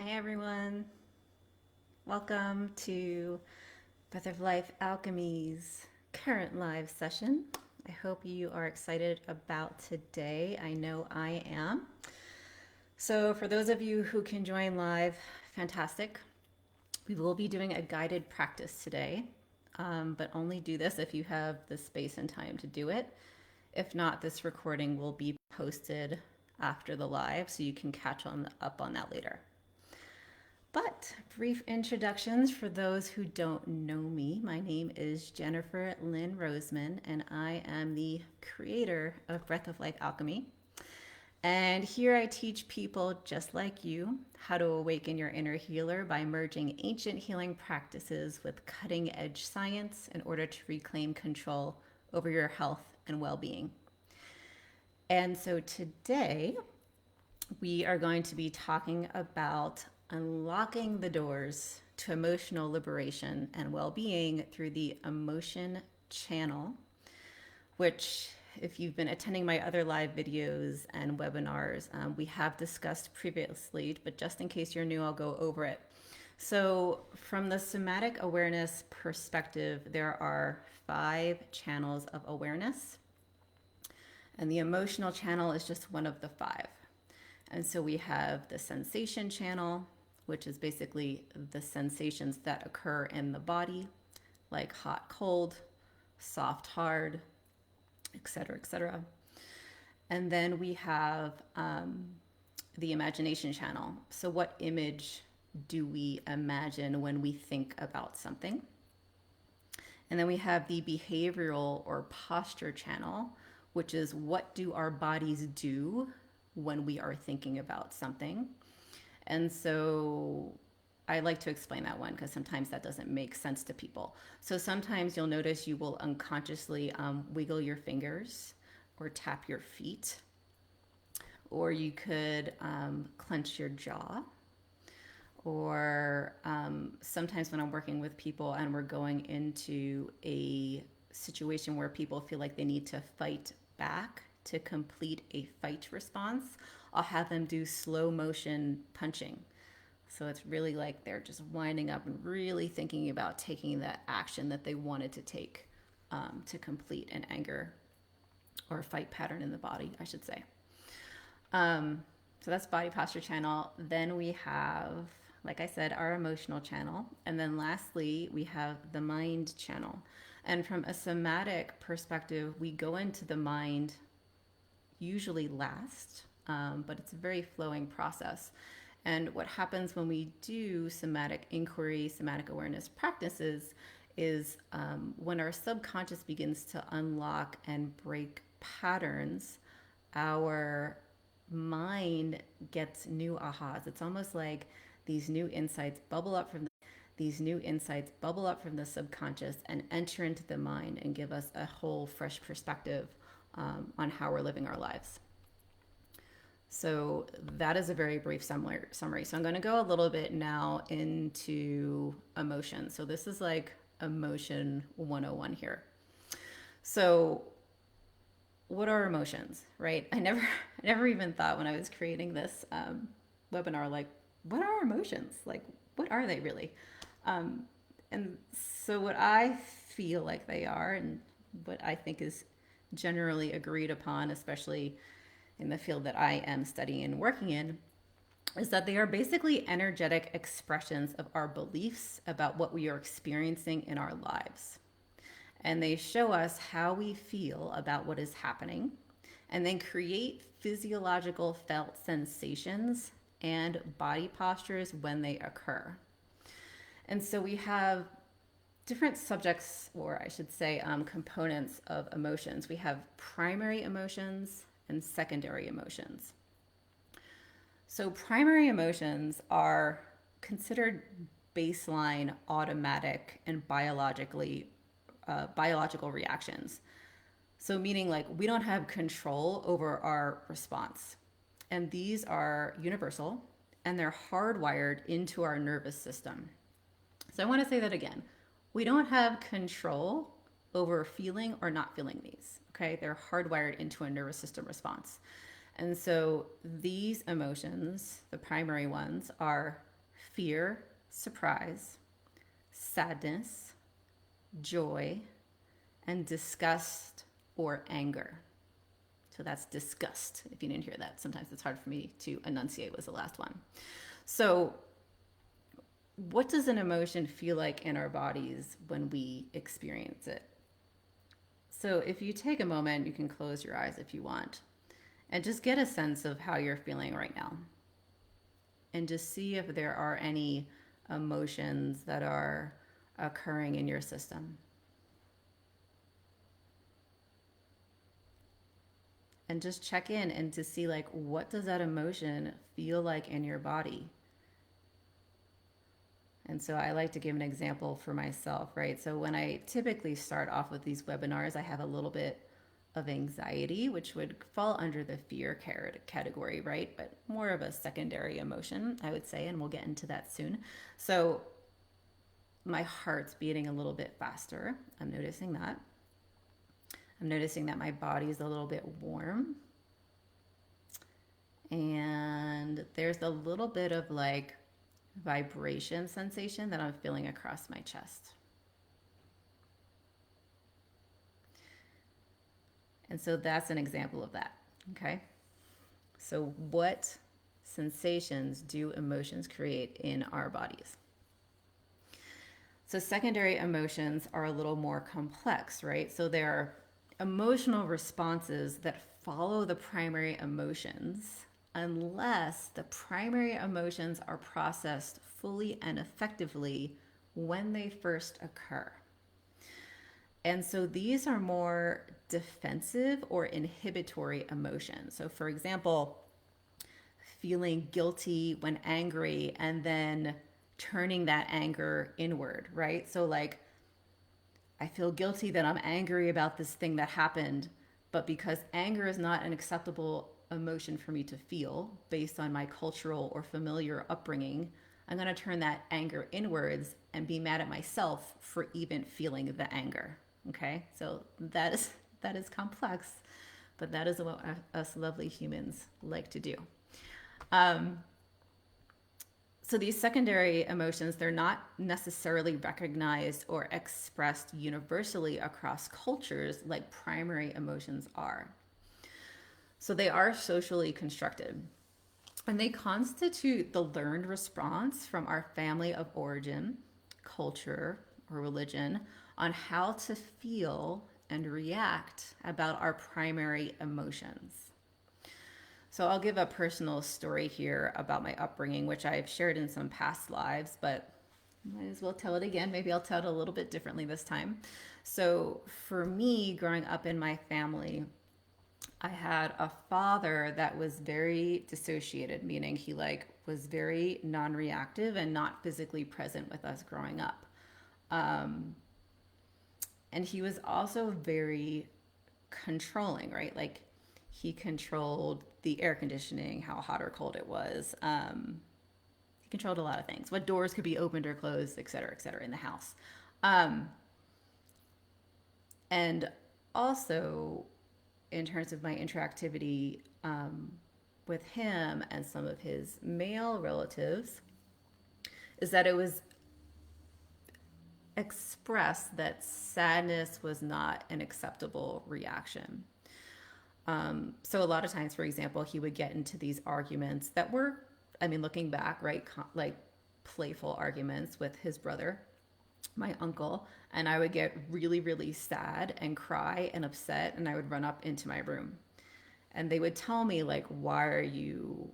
Hi everyone, welcome to Breath of Life Alchemy's current live session. I hope you are excited about today. I know I am. So, for those of you who can join live, fantastic. We will be doing a guided practice today, but only do this if you have the space and time to do it. If not, this recording will be posted after the live so you can catch up on that later. But brief introductions for those who don't know me. My name is Jennifer Lynn Roseman, and I am the creator of Breath of Life Alchemy. And here I teach people just like you how to awaken your inner healer by merging ancient healing practices with cutting edge science in order to reclaim control over your health and well being. And so today we are going to be talking about unlocking the doors to emotional liberation and well being through the emotion channel, which, if you've been attending my other live videos and webinars, we have discussed previously, but just in case you're new, I'll go over it. So, from the somatic awareness perspective, there are 5 channels of awareness, and the emotional channel is just one of the 5. And so we have the sensation channel, which is basically the sensations that occur in the body, like hot, cold, soft, hard, etc., etc. And then we have the imagination channel. So what image do we imagine when we think about something? And then we have the behavioral or posture channel, which is what do our bodies do when we are thinking about something. And so I like to explain that one because sometimes that doesn't make sense to people. So sometimes you'll notice you will unconsciously wiggle your fingers or tap your feet, or you could clench your jaw. Or sometimes when I'm working with people and we're going into a situation where people feel like they need to fight back to complete a fight response, I'll have them do slow motion punching. So it's really like they're just winding up and really thinking about taking that action that they wanted to take to complete an anger or a fight pattern in the body, I should say. So that's body posture channel. Then we have, like I said, our emotional channel. And then lastly, we have the mind channel. And from a somatic perspective, we go into the mind usually last, but it's a very flowing process. And what happens when we do somatic inquiry, somatic awareness practices is when our subconscious begins to unlock and break patterns, our mind gets new ahas. It's almost like these new insights bubble up from the subconscious and enter into the mind and give us a whole fresh perspective on how we're living our lives. So that is a very brief summary. So I'm going to go a little bit now into emotion. So this is like emotion 101 here. So what are emotions, right? I never even thought when I was creating this webinar, like, what are emotions? Like, what are they really? And so what I feel like they are, and what I think is generally agreed upon, especially in the field that I am studying and working in, is that they are basically energetic expressions of our beliefs about what we are experiencing in our lives. And they show us how we feel about what is happening, and then create physiological felt sensations and body postures when they occur. And so we have different subjects, or I should say components of emotions. We have primary emotions and secondary emotions. So primary emotions are considered baseline, automatic, and biological reactions. So meaning like we don't have control over our response. And these are universal and they're hardwired into our nervous system. So I want to say that again. We don't have control over feeling or not feeling these. Okay, they're hardwired into a nervous system response. And so these emotions, the primary ones, are fear, surprise, sadness, joy, and disgust or anger. So that's disgust, if you didn't hear that. Sometimes it's hard for me to enunciate, was the last one. So what does an emotion feel like in our bodies when we experience it? So if you take a moment, you can close your eyes if you want, and just get a sense of how you're feeling right now. And just see if there are any emotions that are occurring in your system. And just check in and to see, like, what does that emotion feel like in your body? And so I like to give an example for myself, right? So when I typically start off with these webinars, I have a little bit of anxiety, which would fall under the fear category, right? But more of a secondary emotion, I would say, and we'll get into that soon. So my heart's beating a little bit faster. I'm noticing that. I'm noticing that my body is a little bit warm. And there's a little bit of like vibration sensation that I'm feeling across my chest. And so that's an example of that, okay? So what sensations do emotions create in our bodies? So secondary emotions are a little more complex, right? So there are emotional responses that follow the primary emotions unless the primary emotions are processed fully and effectively when they first occur. And so these are more defensive or inhibitory emotions. So for example, feeling guilty when angry and then turning that anger inward, right? So like, I feel guilty that I'm angry about this thing that happened, but because anger is not an acceptable emotion for me to feel based on my cultural or familiar upbringing, I'm going to turn that anger inwards and be mad at myself for even feeling the anger. Okay? So that is complex, but that is what us lovely humans like to do. So these secondary emotions, they're not necessarily recognized or expressed universally across cultures like primary emotions are. So they are socially constructed, and they constitute the learned response from our family of origin, culture, or religion on how to feel and react about our primary emotions. So I'll give a personal story here about my upbringing, which I've shared in some past lives, but might as well tell it again. Maybe I'll tell it a little bit differently this time. So for me, growing up in my family, I had a father that was very dissociated, meaning he like was very non-reactive and not physically present with us growing up. And he was also very controlling, right? Like he controlled the air conditioning, how hot or cold it was. He controlled a lot of things, what doors could be opened or closed, et cetera, in the house. And also, in terms of my interactivity with him and some of his male relatives, is that it was expressed that sadness was not an acceptable reaction. So a lot of times, for example, he would get into these arguments that were, I mean, looking back, right, like playful arguments with his brother, my uncle, and I would get really, really sad and cry and upset, and I would run up into my room. And they would tell me, like, why are you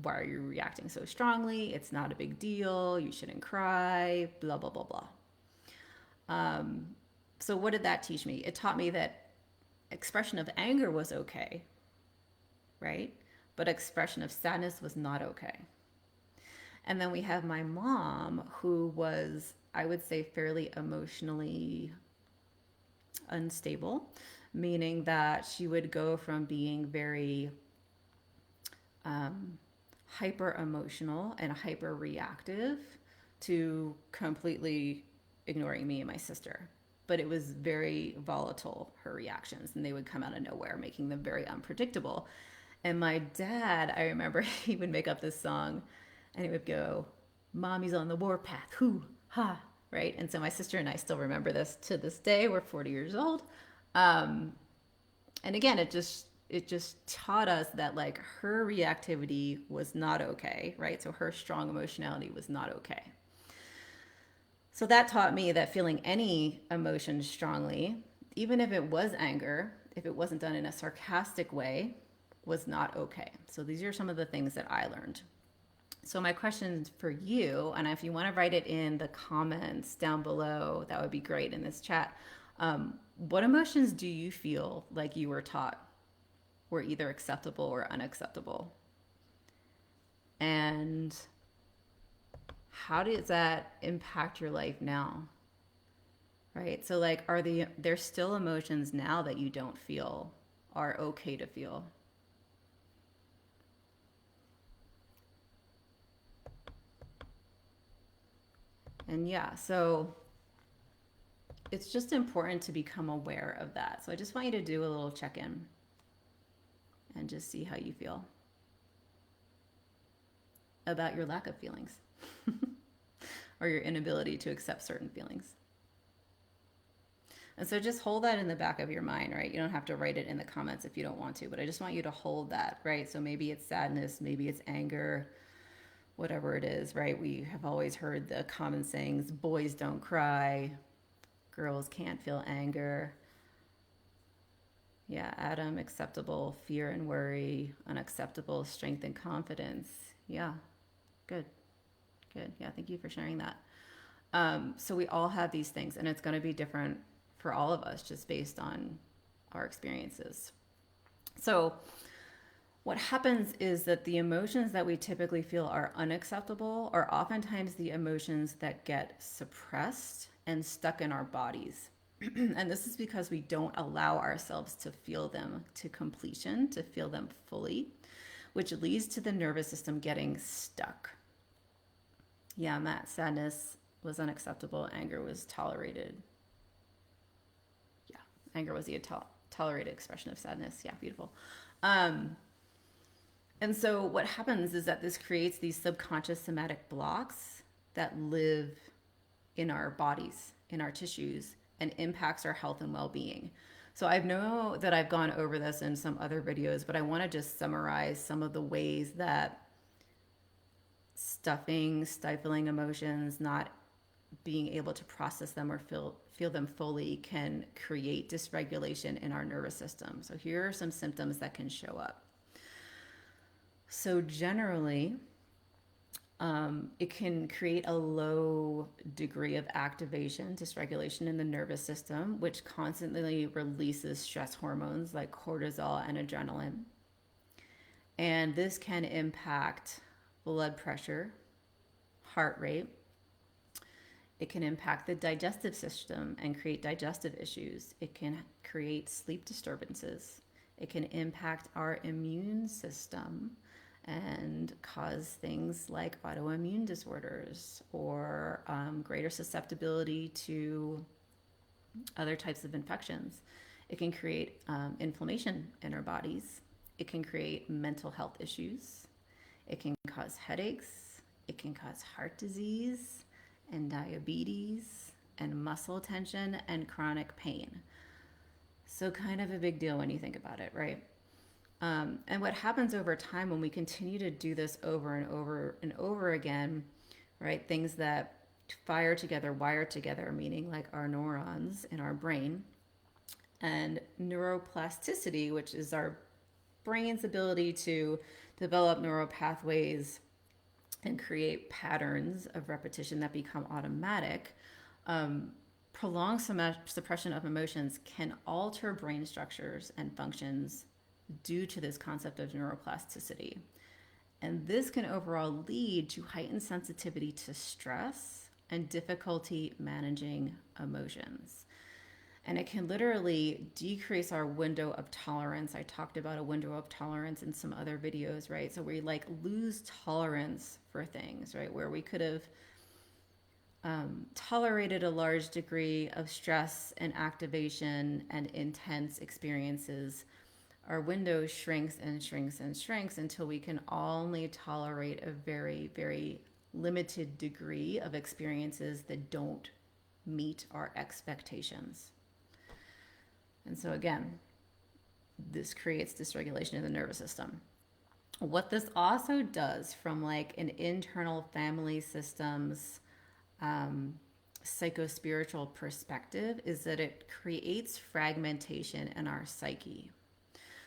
reacting so strongly? It's not a big deal. You shouldn't cry, blah, blah, blah, blah. So what did that teach me? It taught me that expression of anger was okay, right? But expression of sadness was not okay. And then we have my mom, who was, I would say, fairly emotionally unstable, meaning that she would go from being very hyper emotional and hyper reactive to completely ignoring me and my sister. But it was very volatile, her reactions, and they would come out of nowhere, making them very unpredictable. And my dad, I remember he would make up this song and he would go, mommy's on the warpath. Hoo ha, right? And so my sister and I still remember this to this day. We're 40 years old. Um, and again, it just taught us that like her reactivity was not okay, right? So her strong emotionality was not okay. So that taught me that feeling any emotion strongly, even if it was anger, if it wasn't done in a sarcastic way, was not okay. So these are some of the things that I learned. So my question for you, and if you want to write it in the comments down below, that would be great in this chat. What emotions do you feel like you were taught were either acceptable or unacceptable? And how does that impact your life now? Right? So like there's still emotions now that you don't feel are okay to feel? And yeah, so it's just important to become aware of that. So I just want you to do a little check-in and just see how you feel about your lack of feelings or your inability to accept certain feelings. And so just hold that in the back of your mind, right? You don't have to write it in the comments if you don't want to, but I just want you to hold that, right? So maybe it's sadness, maybe it's anger, whatever it is, right? We have always heard the common sayings, boys don't cry, girls can't feel anger. Yeah, Adam, acceptable, fear and worry, unacceptable, strength and confidence. Yeah, good, good. Yeah, thank you for sharing that. So we all have these things, and it's going to be different for all of us just based on our experiences. So what happens is that the emotions that we typically feel are unacceptable are oftentimes the emotions that get suppressed and stuck in our bodies. And this is because we don't allow ourselves to feel them to completion, to feel them fully, which leads to the nervous system getting stuck. Yeah, Matt, sadness was unacceptable, anger was tolerated. Yeah, anger was the tolerated expression of sadness. Yeah, beautiful. Um, and so what happens is that this creates these subconscious somatic blocks that live in our bodies, in our tissues, and impacts our health and well-being. So I know that I've gone over this in some other videos, but I want to just summarize some of the ways that stuffing, stifling emotions, not being able to process them or feel them fully can create dysregulation in our nervous system. So here are some symptoms that can show up. So generally, it can create a low degree of activation, dysregulation in the nervous system, which constantly releases stress hormones like cortisol and adrenaline. And this can impact blood pressure, heart rate. It can impact the digestive system and create digestive issues. It can create sleep disturbances. It can impact our immune system and cause things like autoimmune disorders or greater susceptibility to other types of infections. It can create inflammation in our bodies. It can create mental health issues. It can cause headaches. It can cause heart disease and diabetes and muscle tension and chronic pain. So kind of a big deal when you think about it, right? And what happens over time when we continue to do this over and over and over again, right? Things that fire together, wire together, meaning like our neurons in our brain, and neuroplasticity, which is our brain's ability to develop neural pathways and create patterns of repetition that become automatic. Prolonged suppression of emotions can alter brain structures and functions due to this concept of neuroplasticity. And this can overall lead to heightened sensitivity to stress and difficulty managing emotions. And it can literally decrease our window of tolerance. I talked about a window of tolerance in some other videos, right? So we like lose tolerance for things, right? Where we could have tolerated a large degree of stress and activation and intense experiences, our window shrinks and shrinks and shrinks until we can only tolerate a very, very limited degree of experiences that don't meet our expectations. And so again, this creates dysregulation in the nervous system. What this also does from like an internal family systems psychospiritual perspective is that it creates fragmentation in our psyche.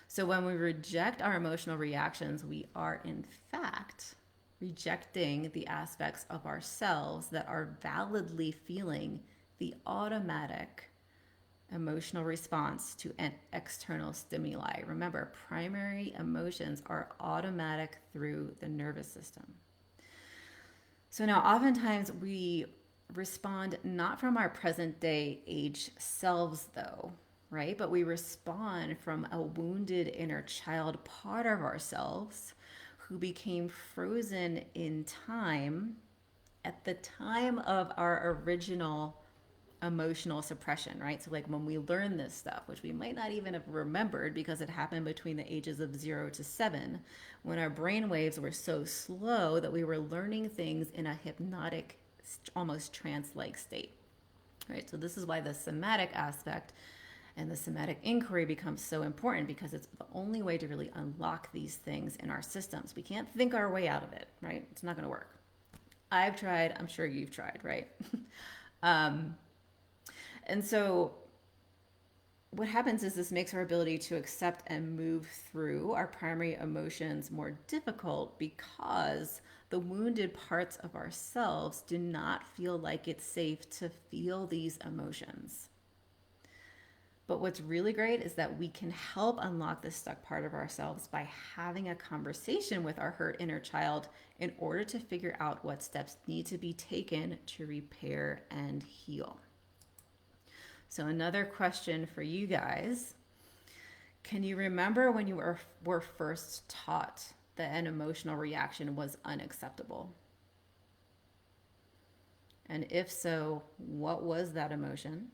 So when we reject our emotional reactions, we are in fact rejecting the aspects of ourselves that are validly feeling the automatic emotional response to an external stimuli. Remember, primary emotions are automatic through the nervous system. So now oftentimes we respond not from our present day age selves though, right? But we respond from a wounded inner child part of ourselves who became frozen in time at the time of our original emotional suppression, right? So like when we learn this stuff, which we might not even have remembered because it happened between the ages of 0 to 7, when our brain waves were so slow that we were learning things in a hypnotic, almost trance-like state, right? So this is why the somatic aspect and the somatic inquiry becomes so important, because it's the only way to really unlock these things in our systems. We can't think our way out of it, right? It's not going to work. I've tried, I'm sure you've tried, right? And so what happens is this makes our ability to accept and move through our primary emotions more difficult, because the wounded parts of ourselves do not feel like it's safe to feel these emotions. But what's really great is that we can help unlock this stuck part of ourselves by having a conversation with our hurt inner child in order to figure out what steps need to be taken to repair and heal. So another question for you guys. Can you remember when you were first taught that an emotional reaction was unacceptable? And if so, what was that emotion?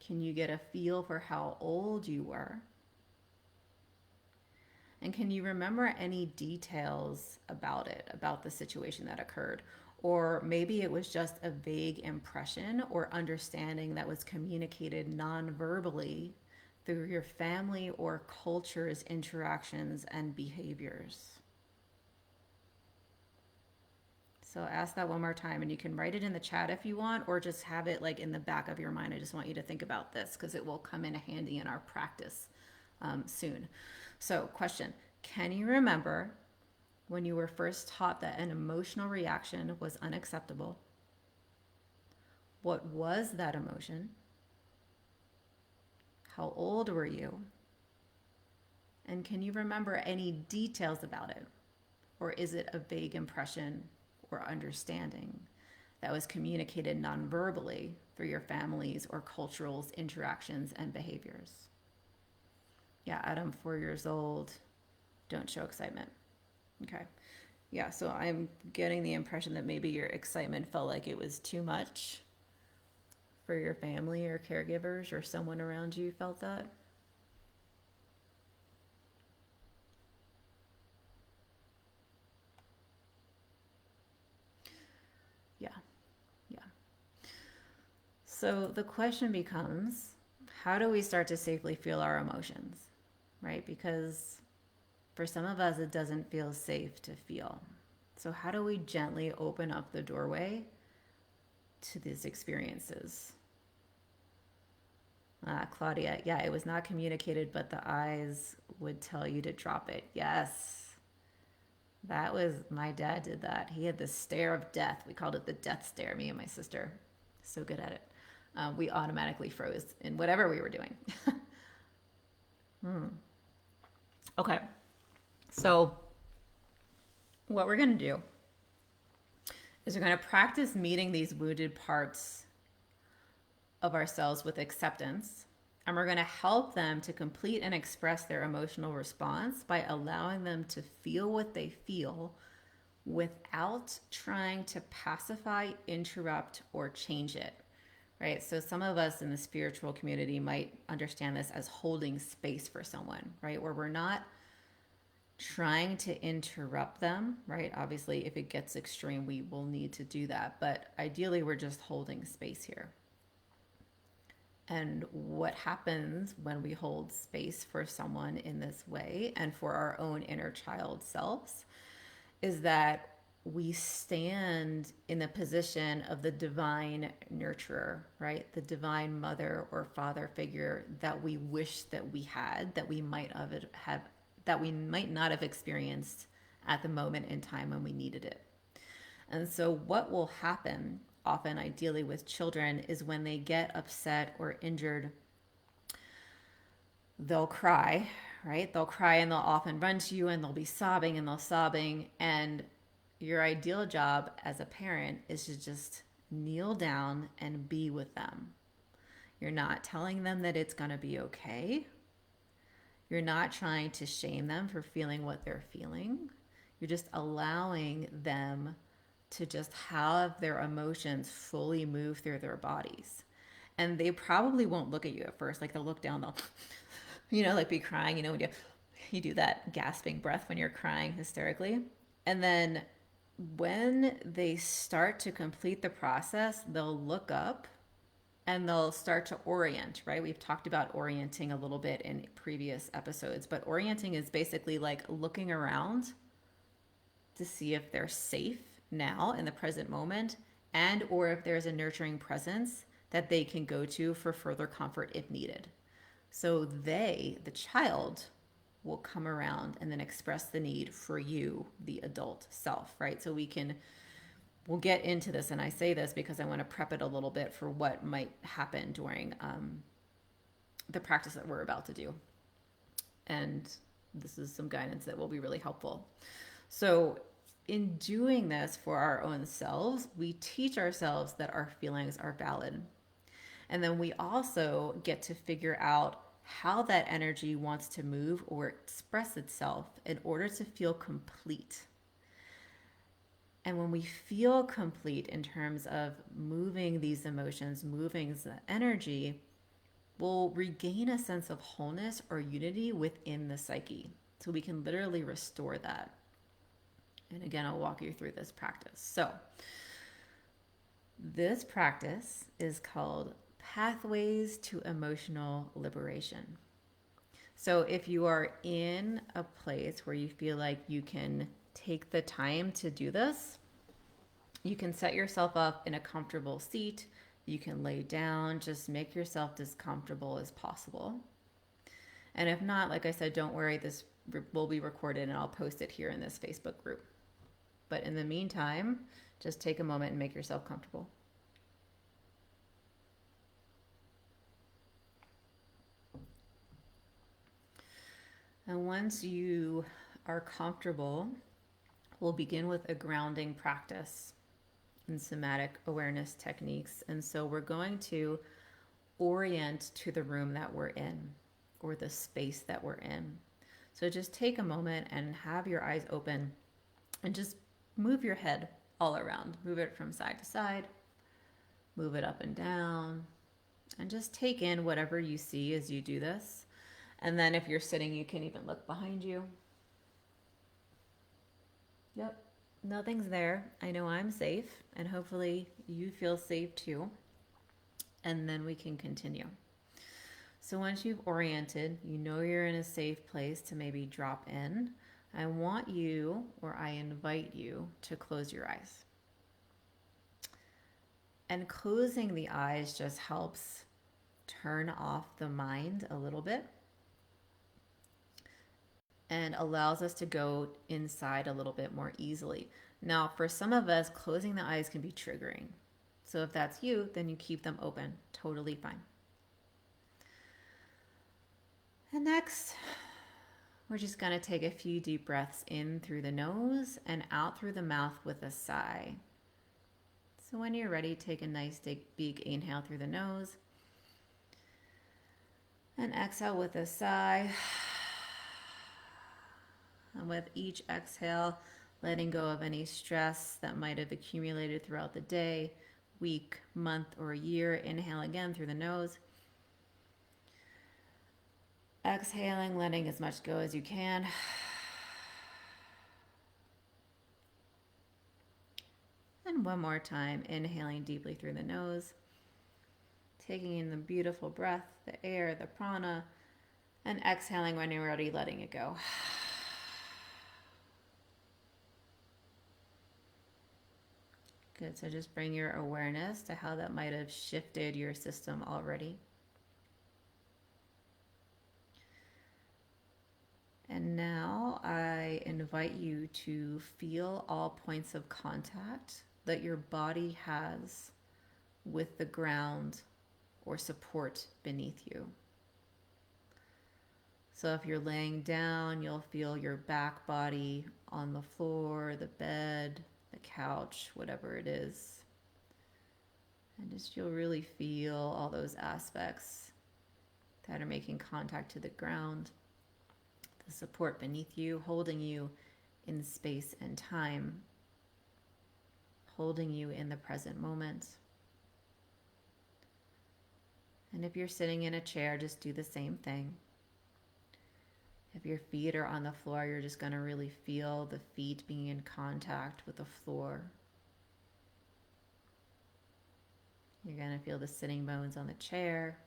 Can you get a feel for how old you were? And can you remember any details about it, about the situation that occurred? Or maybe it was just a vague impression or understanding that was communicated non-verbally through your family or culture's interactions and behaviors. So ask that one more time, and you can write it in the chat if you want, or just have it like in the back of your mind. I just want you to think about this because it will come in handy in our practice soon. So question, can you remember when you were first taught that an emotional reaction was unacceptable? What was that emotion? How old were you? And can you remember any details about it? Or is it a vague impression or understanding that was communicated non-verbally through your family's or cultural's interactions and behaviors? Yeah, Adam, 4 years old, don't show excitement. Okay. Yeah, so I'm getting the impression that maybe your excitement felt like it was too much for your family or caregivers, or someone around you felt that. Yeah, yeah. So the question becomes, how do we start to safely feel our emotions, right? Because for some of us, it doesn't feel safe to feel. So how do we gently open up the doorway to these experiences? Claudia, yeah, it was not communicated, but the eyes would tell you to drop it. Yes. That was, my dad did that. He had the stare of death. We called it the death stare, me and my sister. So good at it. We automatically froze in whatever we were doing. Okay. So what we're going to do is we're going to practice meeting these wounded parts of ourselves with acceptance, and we're going to help them to complete and express their emotional response by allowing them to feel what they feel without trying to pacify, interrupt, or change it, right? So some of us in the spiritual community might understand this as holding space for someone, right? Where we're not trying to interrupt them, right? Obviously, if it gets extreme, we will need to do that. But ideally, we're just holding space here. And what happens when we hold space for someone in this way and for our own inner child selves is that we stand in the position of the divine nurturer, right? The divine mother or father figure that we wish that we had, that we might have that we might not have experienced at the moment in time when we needed it. And so what will happen often ideally with children is when they get upset or injured, they'll cry, right? They'll cry and they'll often run to you and they'll be sobbing and they'll sobbing. And your ideal job as a parent is to just kneel down and be with them. You're not telling them that it's going to be okay. You're not trying to shame them for feeling what they're feeling. You're just allowing them to just have their emotions fully move through their bodies. And they probably won't look at you at first. Like they'll look down, they'll, like be crying, when you do that gasping breath when you're crying hysterically. And then when they start to complete the process, they'll look up and they'll start to orient, right? We've talked about orienting a little bit in previous episodes, but orienting is basically like looking around to see if they're safe now in the present moment, and or if there's a nurturing presence that they can go to for further comfort if needed. So the child, will come around and then express the need for you, the adult self, right? So we'll get into this, and I say this because I want to prep it a little bit for what might happen during the practice that we're about to do. And this is some guidance that will be really helpful. So in doing this for our own selves, we teach ourselves that our feelings are valid. And then we also get to figure out how that energy wants to move or express itself in order to feel complete. And when we feel complete in terms of moving these emotions, moving the energy, we'll regain a sense of wholeness or unity within the psyche. So we can literally restore that. And again, I'll walk you through this practice. So this practice is called Pathways to Emotional Liberation. So if you are in a place where you feel like you can take the time to do this, you can set yourself up in a comfortable seat. You can lay down, just make yourself as comfortable as possible. And if not, like I said, don't worry, this will be recorded and I'll post it here in this Facebook group. But in the meantime, just take a moment and make yourself comfortable. And once you are comfortable, we'll begin with a grounding practice in somatic awareness techniques. And so we're going to orient to the room that we're in or the space that we're in. So just take a moment and have your eyes open and just move your head all around. Move it from side to side, move it up and down, and just take in whatever you see as you do this. And then if you're sitting, you can even look behind you. Yep, nothing's there. I know I'm safe, and hopefully you feel safe too. And then we can continue. So once you've oriented, you know you're in a safe place to maybe drop in. I want you, or I invite you, to close your eyes. And closing the eyes just helps turn off the mind a little bit and allows us to go inside a little bit more easily. Now, for some of us, closing the eyes can be triggering. So if that's you, then you keep them open. Totally fine. And next, we're just going to take a few deep breaths in through the nose and out through the mouth with a sigh. So when you're ready, take a nice big inhale through the nose and exhale with a sigh. And with each exhale, letting go of any stress that might have accumulated throughout the day, week, month, or year. Inhale again through the nose. Exhaling, letting as much go as you can. One more time, inhaling deeply through the nose, taking in the beautiful breath, the air, the prana, and exhaling when you're ready, letting it go. Good, so just bring your awareness to how that might have shifted your system already. And now I invite you to feel all points of contact that your body has with the ground or support beneath you. So if you're laying down, you'll feel your back body on the floor, the bed, the couch, whatever it is. And just you'll really feel all those aspects that are making contact to the ground, the support beneath you, holding you in space and time, holding you in the present moment. And if you're sitting in a chair, just do the same thing. If your feet are on the floor, you're just going to really feel the feet being in contact with the floor. You're going to feel the sitting bones on the chair.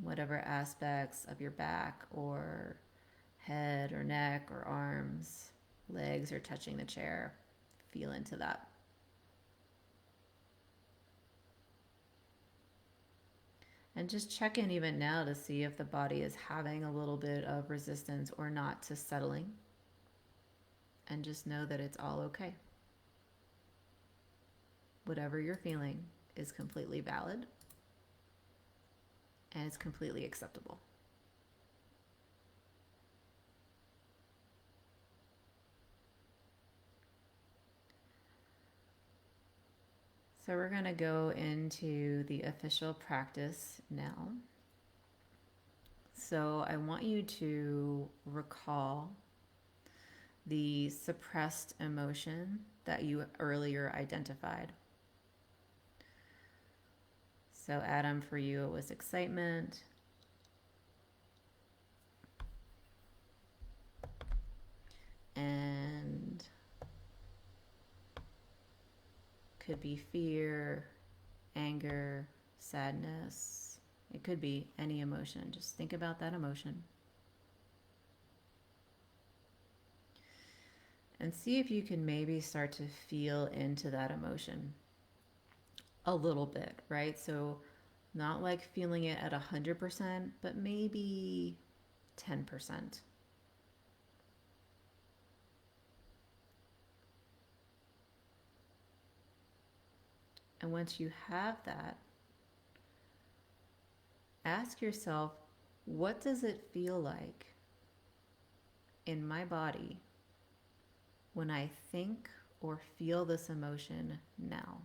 Whatever aspects of your back or head or neck or arms, legs are touching the chair, feel into that. And just check in even now to see if the body is having a little bit of resistance or not to settling. And just know that it's all okay. Whatever you're feeling is completely valid and it's completely acceptable. So we're going to go into the official practice now. So I want you to recall the suppressed emotion that you earlier identified. So Adam, for you, it was excitement. And could be fear, anger, sadness. It could be any emotion. Just think about that emotion. And see if you can maybe start to feel into that emotion a little bit, right? So not like feeling it at 100%, but maybe 10%. And once you have that, ask yourself, what does it feel like in my body when I think or feel this emotion now?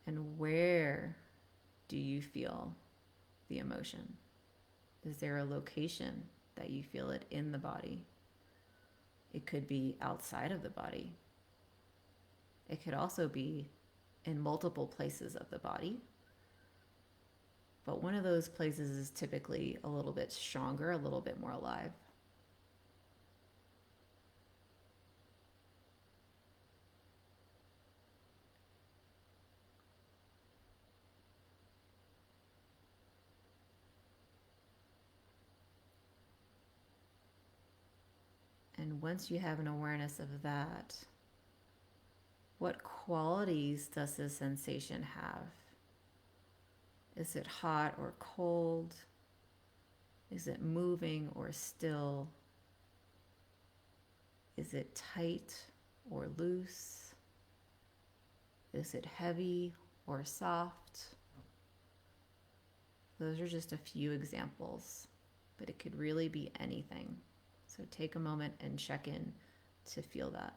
And where do you feel the emotion? Is there a location that you feel it in the body? It could be outside of the body. It could also be in multiple places of the body. But one of those places is typically a little bit stronger, a little bit more alive. And once you have an awareness of that, what qualities does this sensation have? Is it hot or cold? Is it moving or still? Is it tight or loose? Is it heavy or soft? Those are just a few examples, but it could really be anything. So take a moment and check in to feel that.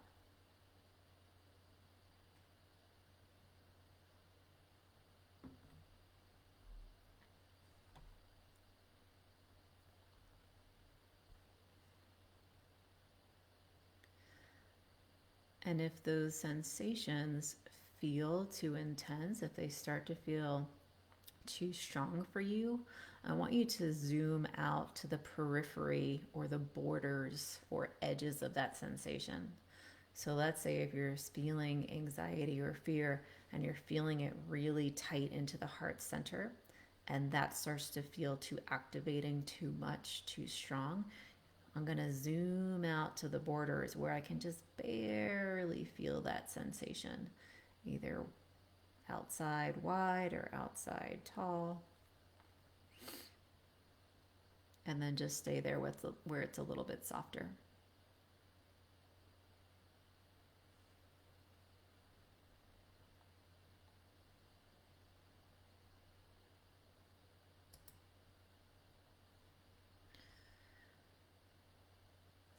And if those sensations feel too intense, if they start to feel too strong for you, I want you to zoom out to the periphery or the borders or edges of that sensation. So let's say if you're feeling anxiety or fear and you're feeling it really tight into the heart center, and that starts to feel too activating, too much, too strong, I'm going to zoom out to the borders where I can just barely feel that sensation, either outside wide or outside tall. And then just stay there with where it's a little bit softer.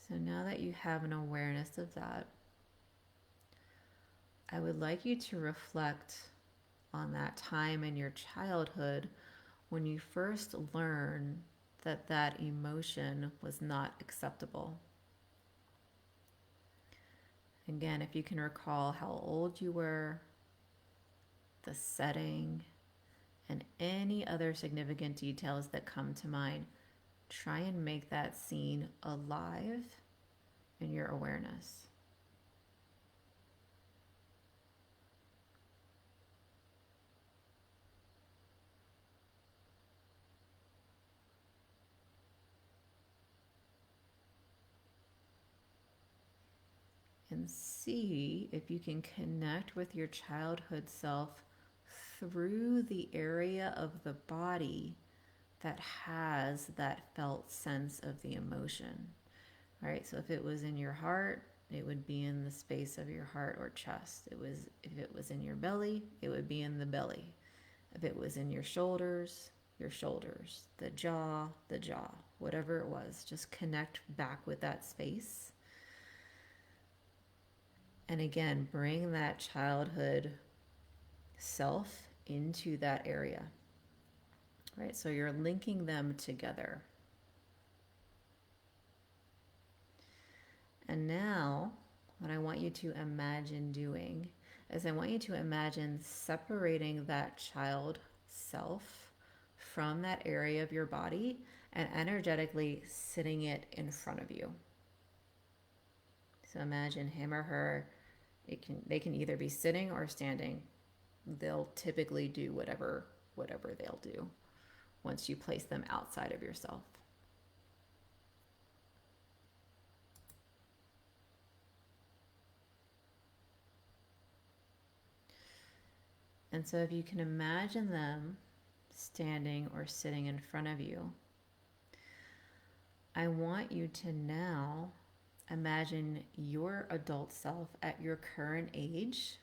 So now that you have an awareness of that, I would like you to reflect on that time in your childhood when you first learned that that emotion was not acceptable. Again, if you can recall how old you were, the setting, and any other significant details that come to mind, try and make that scene alive in your awareness. And see if you can connect with your childhood self through the area of the body that has that felt sense of the emotion. All right, so if it was in your heart, it would be in the space of your heart or chest. If it was in your belly, it would be in the belly. If it was in your shoulders, the jaw, whatever it was, just connect back with that space. And again, bring that childhood self into that area. Right? So you're linking them together. And now, what I want you to imagine doing is I want you to imagine separating that child self from that area of your body and energetically sitting it in front of you. So imagine him or her, they can either be sitting or standing. They'll typically do whatever they'll do once you place them outside of yourself. And so if you can imagine them standing or sitting in front of you, I want you to now imagine your adult self at your current age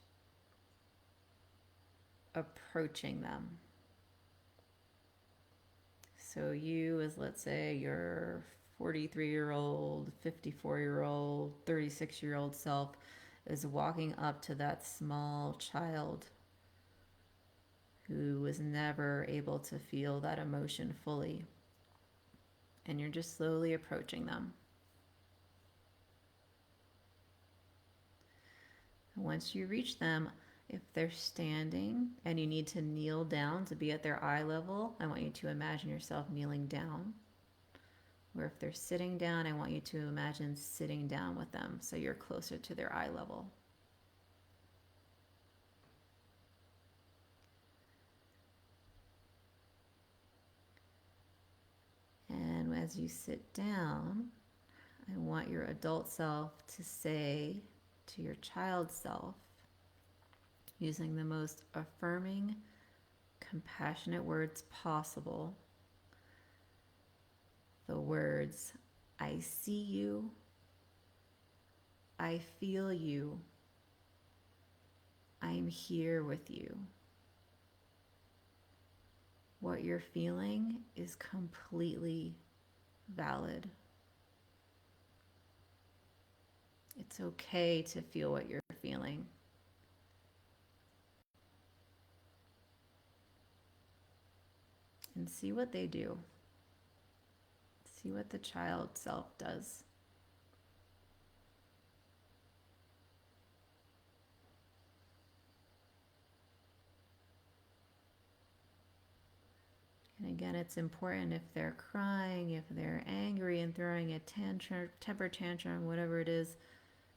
approaching them. So you, as let's say your 43-year-old, 54-year-old, 36-year-old self is walking up to that small child who was never able to feel that emotion fully. And you're just slowly approaching them. And once you reach them, if they're standing and you need to kneel down to be at their eye level, I want you to imagine yourself kneeling down. Or if they're sitting down, I want you to imagine sitting down with them so you're closer to their eye level. And as you sit down, I want your adult self to say to your child self, using the most affirming, compassionate words possible, the words, I see you, I feel you, I'm here with you. What you're feeling is completely valid. It's okay to feel what you're feeling. And see what they do. See what the child self does. again, it's important if they're crying, if they're angry and throwing a tantrum, temper tantrum, whatever it is,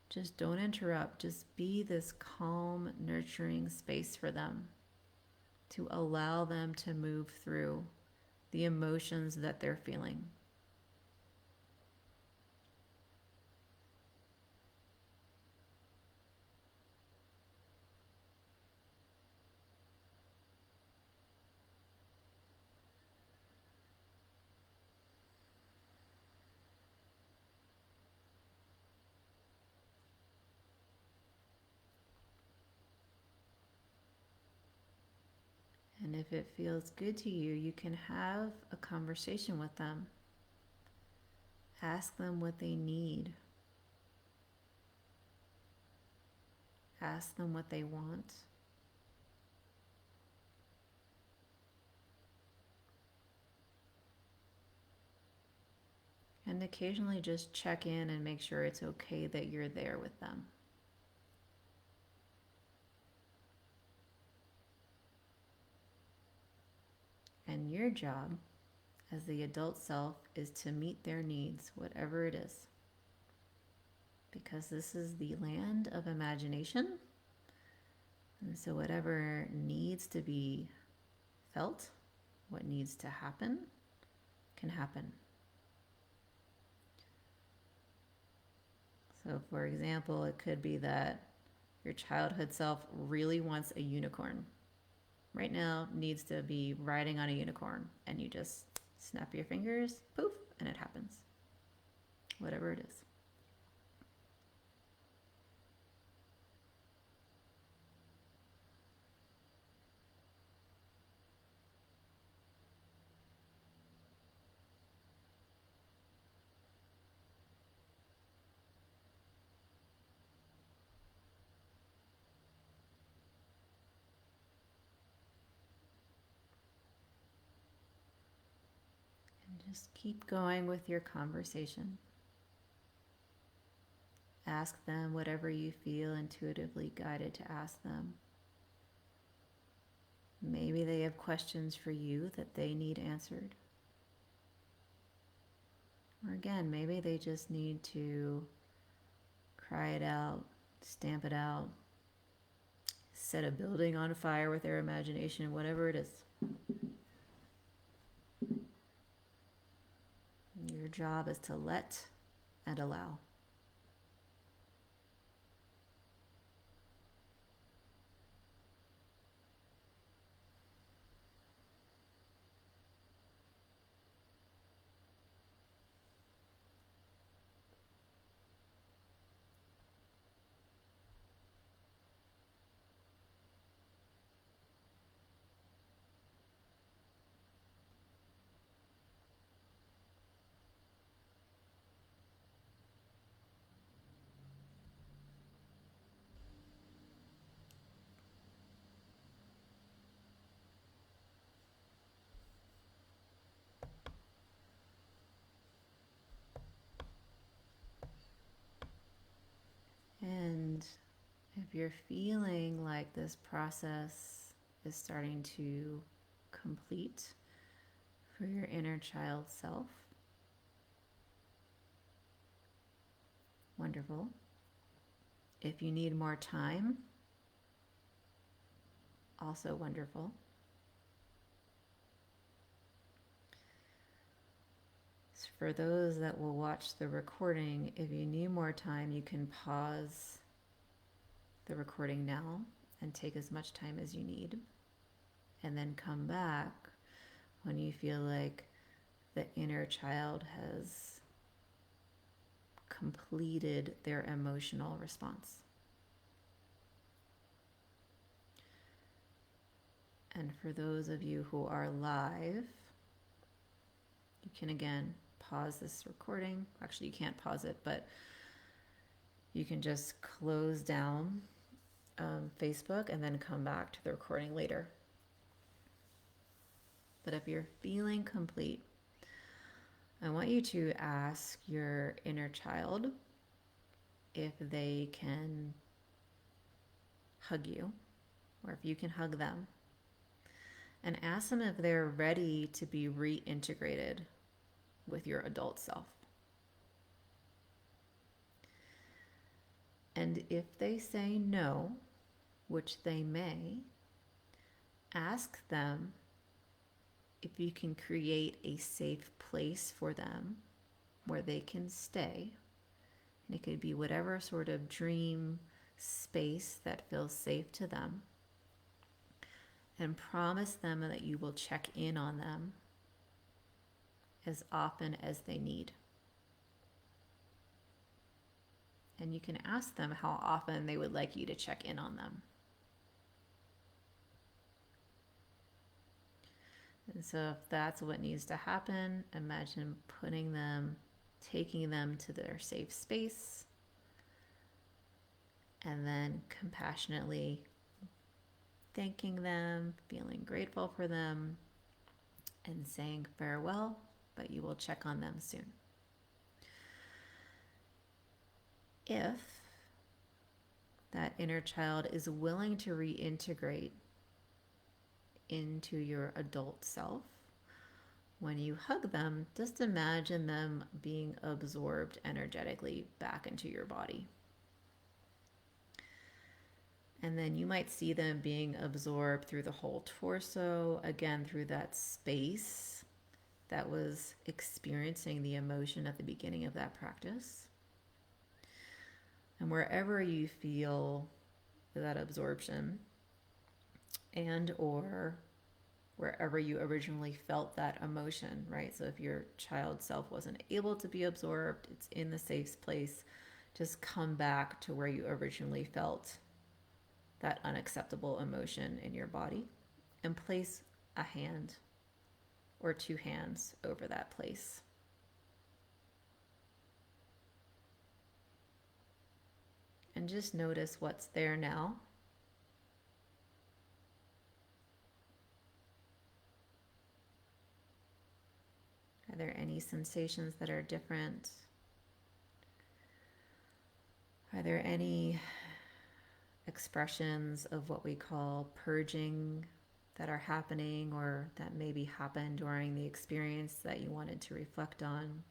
just don't interrupt. Just be this calm, nurturing space for them to allow them to move through the emotions that they're feeling. And if it feels good to you, you can have a conversation with them. Ask them what they need. Ask them what they want. And occasionally just check in and make sure it's okay that you're there with them. And your job as the adult self is to meet their needs, whatever it is. Because this is the land of imagination. And so whatever needs to be felt, what needs to happen, can happen. So for example, it could be that your childhood self really wants a unicorn. Right now needs to be riding on a unicorn, and you just snap your fingers, poof, and it happens. Whatever it is. Just keep going with your conversation. Ask them whatever you feel intuitively guided to ask them. Maybe they have questions for you that they need answered. Or again, maybe they just need to cry it out, stamp it out, set a building on fire with their imagination, whatever it is. Your job is to let and allow. And if you're feeling like this process is starting to complete for your inner child self, wonderful. If you need more time, also wonderful. For those that will watch the recording, if you need more time, you can pause the recording now and take as much time as you need, and then come back when you feel like the inner child has completed their emotional response. And for those of you who are live, you can again pause this recording. Actually, you can't pause it, but you can just close down Facebook and then come back to the recording later. But if you're feeling complete, I want you to ask your inner child if they can hug you, or if you can hug them. and ask them if they're ready to be reintegrated with your adult self. And if they say no, which they may, ask them if you can create a safe place for them where they can stay. And it could be whatever sort of dream space that feels safe to them. And promise them that you will check in on them as often as they need. And you can ask them how often they would like you to check in on them. And so if that's what needs to happen, imagine taking them to their safe space, and then compassionately thanking them, feeling grateful for them, and saying farewell, but you will check on them soon. If that inner child is willing to reintegrate into your adult self, when you hug them, just imagine them being absorbed energetically back into your body. And then you might see them being absorbed through the whole torso, again, through that space that was experiencing the emotion at the beginning of that practice. And wherever you feel that absorption, and or wherever you originally felt that emotion, right? So if your child self wasn't able to be absorbed, it's in the safe place, just come back to where you originally felt that unacceptable emotion in your body and place a hand or two hands over that place. And just notice what's there now. Are there any sensations that are different? Are there any expressions of what we call purging that are happening or that maybe happened during the experience that you wanted to reflect on?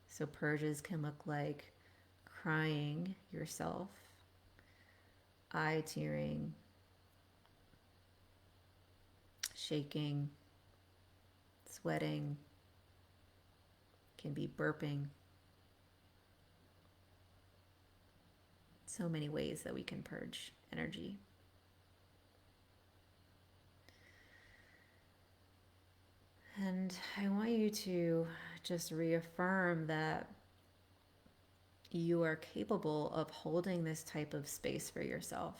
So purges can look like crying yourself, eye tearing, shaking, sweating, can be burping. So many ways that we can purge energy. And I want you to just reaffirm that you are capable of holding this type of space for yourself,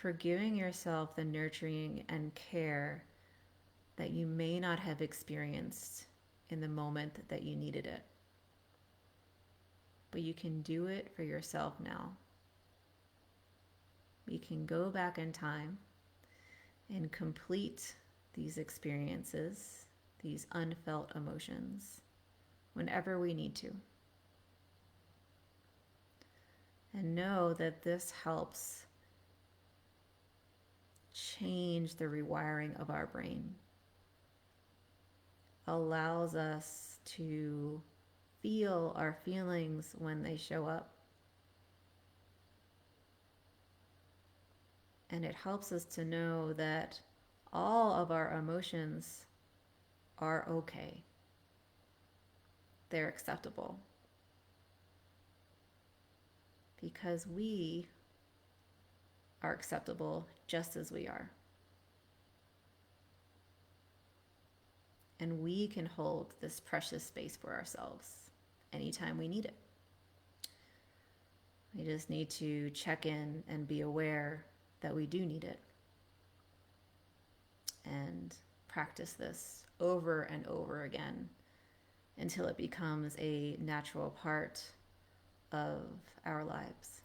for giving yourself the nurturing and care that you may not have experienced in the moment that you needed it. But you can do it for yourself now. You can go back in time and complete these experiences, these unfelt emotions, whenever we need to. And know that this helps change the rewiring of our brain, allows us to feel our feelings when they show up. And it helps us to know that all of our emotions are okay. They're acceptable. Because we are acceptable just as we are. And we can hold this precious space for ourselves anytime we need it. We just need to check in and be aware that we do need it. And practice this over and over again until it becomes a natural part of our lives.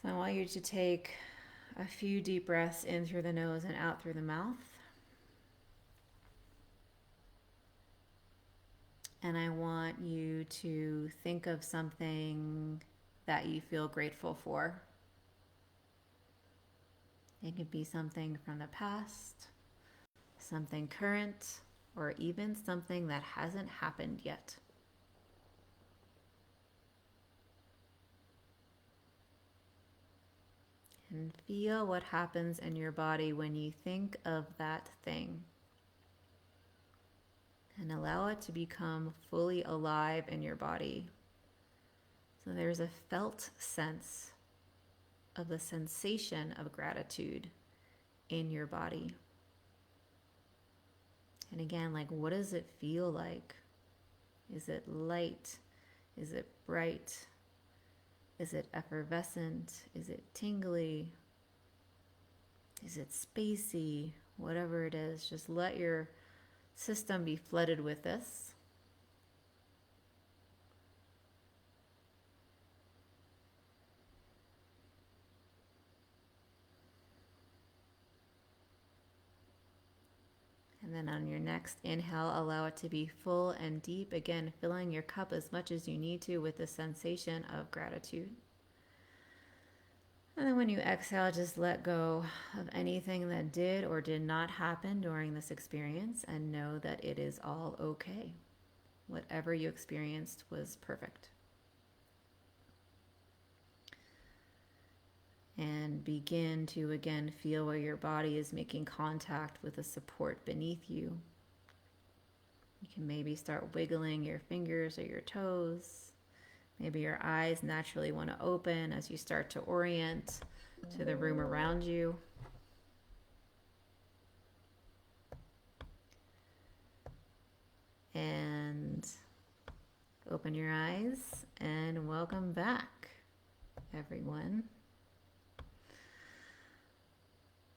So I want you to take a few deep breaths in through the nose and out through the mouth. And I want you to think of something that you feel grateful for. It could be something from the past, something current, or even something that hasn't happened yet. And feel what happens in your body when you think of that thing. And allow it to become fully alive in your body. So there's a felt sense of the sensation of gratitude in your body. And again, like, what does it feel like? Is it light? Is it bright? Is it effervescent? Is it tingly? Is it spacey? Whatever it is, just let your system be flooded with this. And then on your next inhale, allow it to be full and deep. Again, filling your cup as much as you need to with the sensation of gratitude. And then when you exhale, just let go of anything that did or did not happen during this experience and know that it is all okay. Whatever you experienced was perfect. And begin to again feel where your body is making contact with the support beneath you. You can maybe start wiggling your fingers or your toes. Maybe your eyes naturally want to open as you start to orient to the room around you. And open your eyes and welcome back, everyone.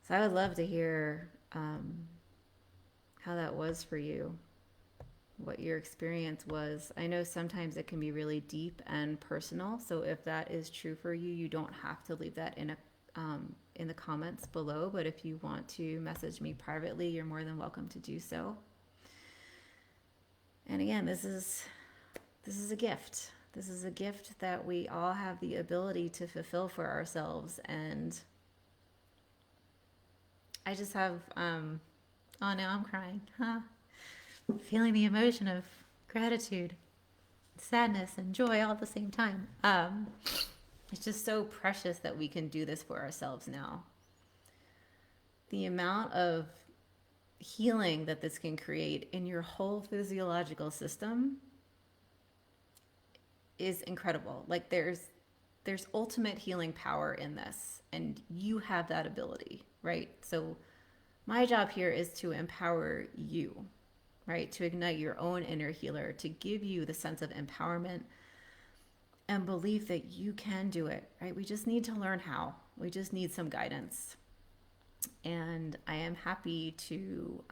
So I would love to hear how that was for you, what your experience was. I know sometimes it can be really deep and personal. So if that is true for you, you don't have to leave that in the comments below. But if you want to message me privately, you're more than welcome to do so. And again, this is a gift. This is a gift that we all have the ability to fulfill for ourselves. And I just have, oh, now I'm crying. Feeling the emotion of gratitude, sadness, and joy all at the same time. It's just so precious that we can do this for ourselves now. The amount of healing that this can create in your whole physiological system is incredible. Like there's ultimate healing power in this, and you have that ability, right? So my job here is to empower you, right? To ignite your own inner healer, to give you the sense of empowerment and belief that you can do it, right? We just need to learn how. We just need some guidance. And I am happy to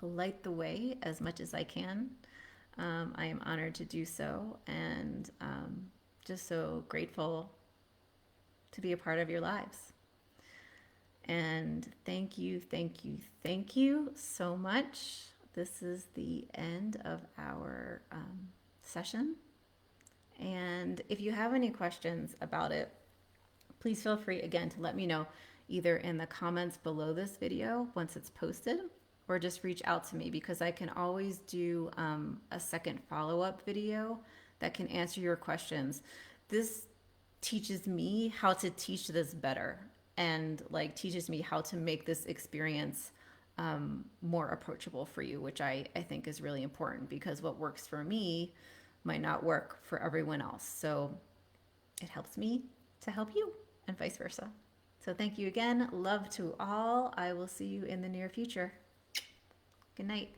light the way as much as I can. I am honored to do so, and just so grateful to be a part of your lives. And thank you so much. This is the end of our session. And if you have any questions about it, please feel free again to let me know either in the comments below this video once it's posted, or just reach out to me, because I can always do a second follow-up video that can answer your questions. This teaches me how to teach this better, and like teaches me how to make this experience more approachable for you, which I think is really important, because what works for me might not work for everyone else. So it helps me to help you, and vice versa. So thank you again. Love to all. I will see you in the near future. Good night.